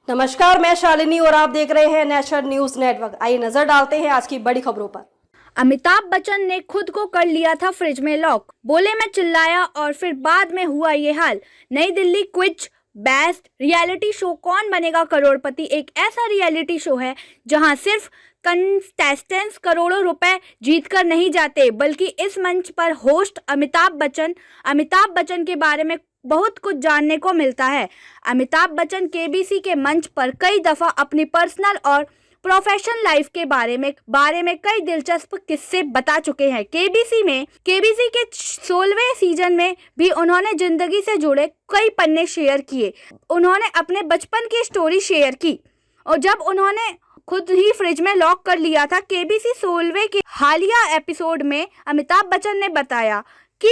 नमस्कार, मैं शालिनी और आप देख रहे हैं नेशनल न्यूज नेटवर्क। आइए नजर डालते हैं आज की बड़ी खबरों पर। अमिताभ बच्चन ने खुद को कर लिया था फ्रिज में लॉक, बोले मैं चिल्लाया और फिर बाद में हुआ ये हाल। नई Delhi quiz best reality show कौन बनेगा करोड़पति एक ऐसा रियलिटी शो है जहां सिर्फ कंटेस्टेंट्स करोड़ों रुपए जीतकर नहीं जाते, बल्कि इस मंच पर होस्ट अमिताभ बच्चन के बारे में बहुत कुछ जानने को मिलता है। अमिताभ बच्चन केबीसी के मंच पर कई दफा अपनी पर्सनल और प्रोफेशनल लाइफ के बारे में कई दिलचस्प किस्से बता चुके हैं। केबीसी के 16वें सीजन में भी उन्होंने जिंदगी से जुड़े कई पन्ने शेयर किए। उन्होंने अपने बचपन की स्टोरी शेयर की और जब उन्होंने खुद ही फ्रिज में लॉक कर लिया था। केबीसी 16वें के हालिया एपिसोड में अमिताभ बच्चन ने बताया कि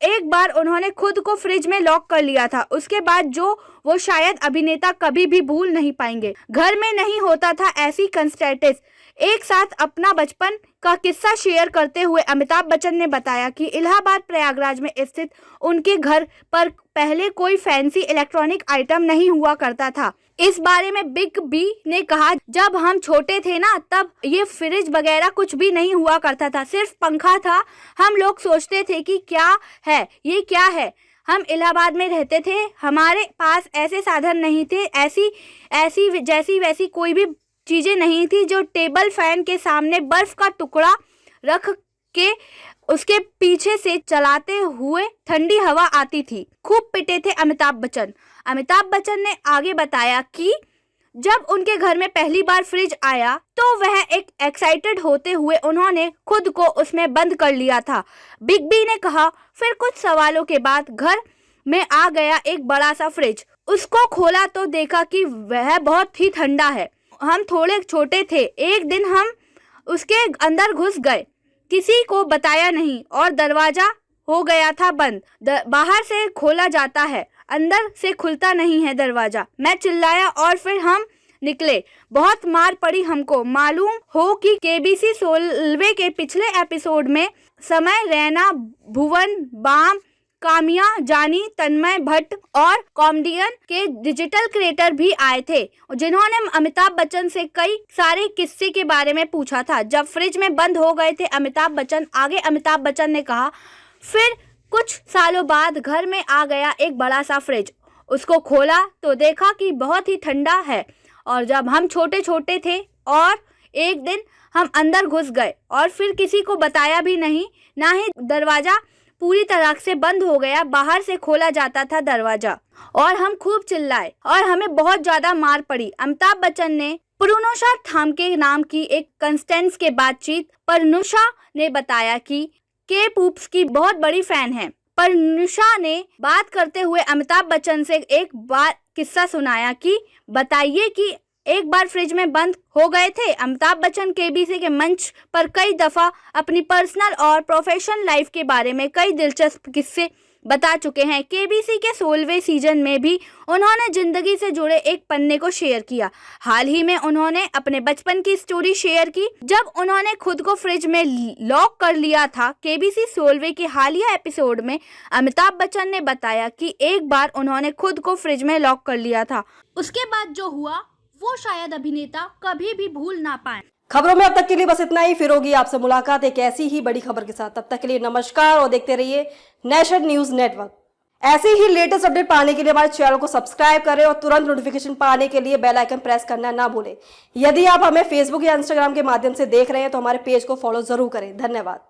एक बार उन्होंने खुद को फ्रिज में लॉक कर लिया था, उसके बाद जो वो शायद अभिनेता कभी भी भूल नहीं पाएंगे। घर में नहीं होता था ऐसी कंस्टेंट्स एक साथ अपना बचपन का किस्सा शेयर करते हुए अमिताभ बच्चन ने बताया कि इलाहाबाद प्रयागराज में स्थित उनके घर पर पहले कोई फैंसी इलेक्ट्रॉनिक आइटम नहीं हुआ करता था। इस बारे में बिग बी ने कहा, जब हम छोटे थे ना तब ये फ्रिज वगैरह कुछ भी नहीं हुआ करता था, सिर्फ पंखा था। हम लोग सोचते थे कि क्या है ये, क्या है। हम इलाहाबाद में रहते थे, हमारे पास ऐसे साधन नहीं थे, ऐसी वैसी कोई भी चीजें नहीं थी जो टेबल फैन के सामने बर्फ का टुकड़ा रख के उसके पीछे से चलाते हुए ठंडी हवा आती थी। खूब पिटे थे अमिताभ बच्चन ने आगे बताया कि जब उनके घर में पहली बार फ्रिज आया तो वह एक एक्साइटेड होते हुए उन्होंने खुद को उसमें बंद कर लिया था। बिग बी ने कहा, फिर कुछ सवालों के बाद घर में आ गया एक बड़ा सा फ्रिज। उसको खोला तो देखा कि वह बहुत ही ठंडा है। हम थोड़े छोटे थे, एक दिन हम उसके अंदर घुस गए, किसी को बताया नहीं और दरवाजा हो गया था बंद। बाहर से खोला जाता है, अंदर से खुलता नहीं है दरवाजा। मैं चिल्लाया और फिर हम निकले। बहुत मार पड़ी हमको। मालूम हो कि केबीसी 16वें के पिछले एपिसोड में समय रैना, भुवन बाम, कामिया जानी, तन्मय भट्ट और कॉमेडियन के डिजिटल क्रिएटर भी आए थे, जिन्होंने अमिताभ बच्चन से कई सारे किस्से के बारे में पूछा था। जब फ्रिज में बंद हो गए थे अमिताभ बच्चन ने कहा, फिर कुछ सालों बाद घर में आ गया एक बड़ा सा फ्रिज। उसको खोला तो देखा कि बहुत ही ठंडा है और जब हम छोटे छोटे थे और एक दिन हम अंदर घुस गए और फिर किसी को बताया भी नहीं, ना ही दरवाजा पूरी तरह से बंद हो गया, बाहर से खोला जाता था दरवाजा और हम खूब चिल्लाए और हमें बहुत ज्यादा मार पड़ी। अमिताभ बच्चन ने परुनुषा थामके नाम की एक कंस्टेंट्स के बातचीत परुनुषा ने बताया कि के पूप्स की बहुत बड़ी फैन है। परुनुषा ने बात करते हुए अमिताभ बच्चन से एक बार किस्सा सुनाया कि बताइए कि एक बार फ्रिज में बंद हो गए थे। अमिताभ बच्चन केबीसी के मंच पर कई दफा अपनी पर्सनल और प्रोफेशनल लाइफ के बारे में कई दिलचस्प किस्से बता चुके हैं। केबीसी के 16वें सीजन में भी उन्होंने जिंदगी से जुड़े एक पन्ने को शेयर किया। हाल ही में उन्होंने अपने बचपन की स्टोरी शेयर की जब उन्होंने खुद को फ्रिज में लॉक कर लिया था। केबीसी 16वें के हालिया एपिसोड में अमिताभ बच्चन ने बताया कि एक बार उन्होंने खुद को फ्रिज में लॉक कर लिया था, उसके बाद जो हुआ वो शायद अभिनेता कभी भी भूल ना पाए। खबरों में अब तक के लिए बस इतना ही। फिर होगी आपसे मुलाकात एक ऐसी ही बड़ी खबर के साथ। तब तक के लिए नमस्कार और देखते रहिए नेशनल न्यूज नेटवर्क। ऐसे ही लेटेस्ट अपडेट पाने के लिए हमारे चैनल को सब्सक्राइब करें और तुरंत नोटिफिकेशन पाने के लिए बेल आइकन प्रेस करना ना भूलें। यदि आप हमें फेसबुक या इंस्टाग्राम के माध्यम से देख रहे हैं तो हमारे पेज को फॉलो जरूर करें। धन्यवाद।